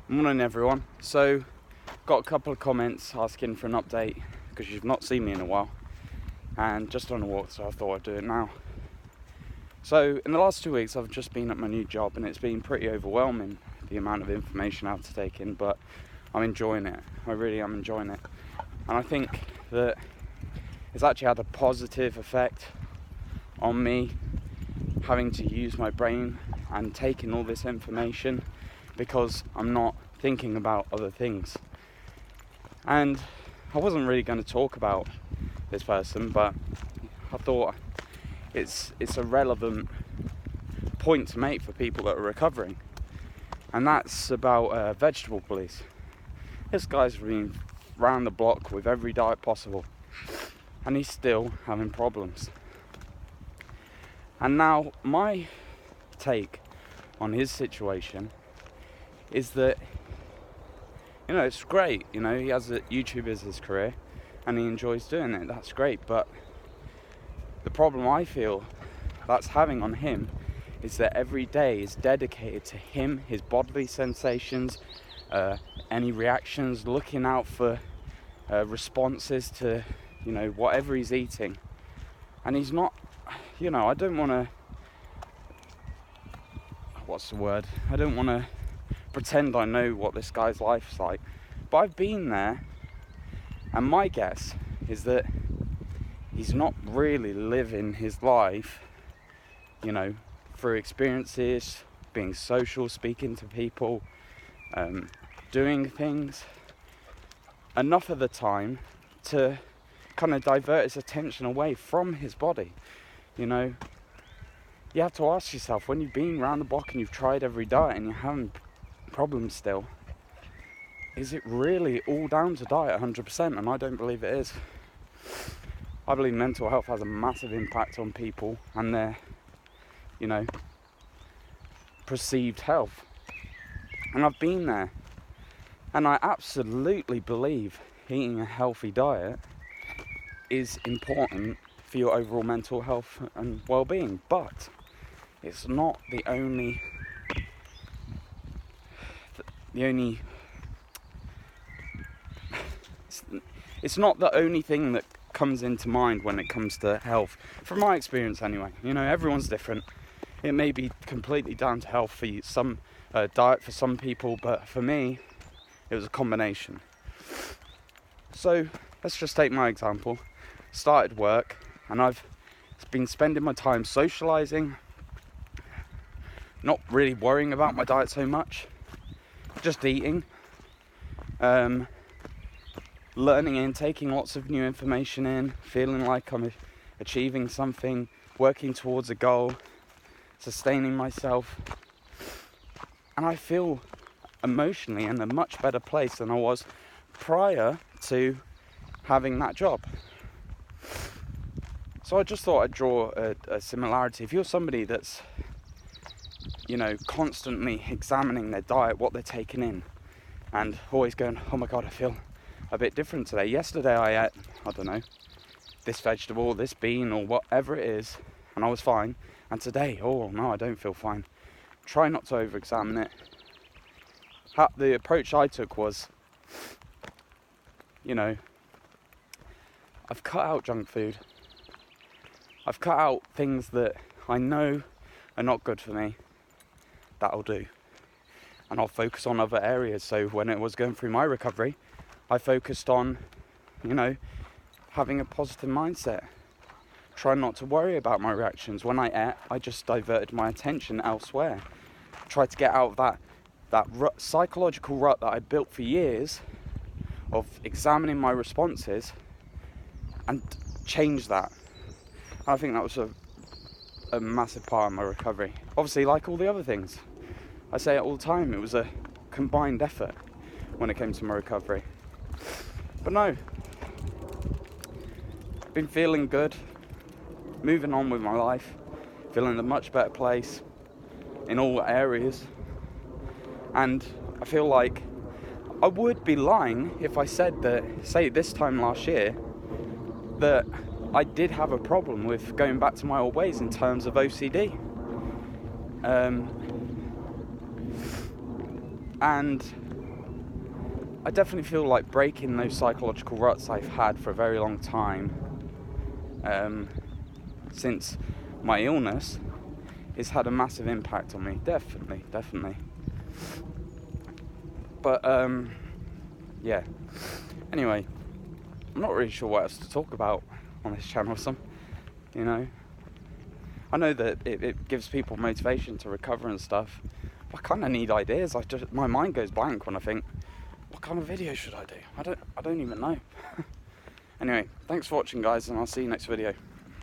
Morning everyone. So got a couple of comments asking for an update because you've not seen me in a while and just on a walk, so I thought I'd do it now. So in the last 2 weeks I've just been at my new job and it's been pretty overwhelming, the amount of information I have to take in, but I'm enjoying it. I really am enjoying it, and I think that it's actually had a positive effect on me having to use my brain and taking all this information, because I'm not thinking about other things. And I wasn't really going to talk about this person, but I thought it's a relevant point to make for people that are recovering, and that's about vegetable police. This guy's been round the block with every diet possible and he's still having problems. And now my take on his situation is that, it's great, he has YouTube as his career and he enjoys doing it, that's great, but the problem I feel that's having on him is that every day is dedicated to him, his bodily sensations, any reactions, looking out for responses to, whatever he's eating. And he's not, I don't want to, I don't want to pretend I know what this guy's life's like, but I've been there, and my guess is that he's not really living his life, through experiences, being social, speaking to people, doing things enough of the time to kind of divert his attention away from his body. You have to ask yourself, when you've been around the block and you've tried every diet and you're having problems still, is it really all down to diet 100%? And I don't believe it is. I believe mental health has a massive impact on people and their, perceived health. And I've been there, and I absolutely believe eating a healthy diet is important for your overall mental health and well-being, but it's not the only it's not the only thing that comes into mind when it comes to health, from my experience anyway. Everyone's different. It may be completely down to health for some, diet for some people, but for me it was a combination. So let's just take my example. Started work and I've been spending my time socializing, not really worrying about my diet so much, just eating, learning and taking lots of new information in, feeling like I'm achieving something, working towards a goal, sustaining myself. And I feel emotionally in a much better place than I was prior to having that job. So I just thought I'd draw a similarity. If you're somebody that's, constantly examining their diet, what they're taking in, and always going, oh my God, I feel a bit different today. Yesterday I ate, this vegetable, this bean, or whatever it is, and I was fine. And today, oh no, I don't feel fine. Try not to over-examine it. The approach I took was, I've cut out junk food. I've cut out things that I know are not good for me. That'll do. And I'll focus on other areas. So when it was going through my recovery, I focused on, having a positive mindset. Try not to worry about my reactions. When I ate, I just diverted my attention elsewhere. Tried to get out of that psychological rut that I built for years of examining my responses and change that. I think that was a massive part of my recovery. Obviously, like all the other things, I say it all the time, it was a combined effort when it came to my recovery. But no, been feeling good, moving on with my life, feeling in a much better place in all areas. And I feel like I would be lying if I said that, say this time last year, that I did have a problem with going back to my old ways in terms of OCD. And I definitely feel like breaking those psychological ruts I've had for a very long time, since my illness, has had a massive impact on me. Definitely. But yeah. Anyway, I'm not really sure what else to talk about on this channel. I know that it gives people motivation to recover and stuff. But I kind of need ideas. My mind goes blank when I think, what kind of video should I do? I don't even know. Anyway, thanks for watching, guys, and I'll see you next video.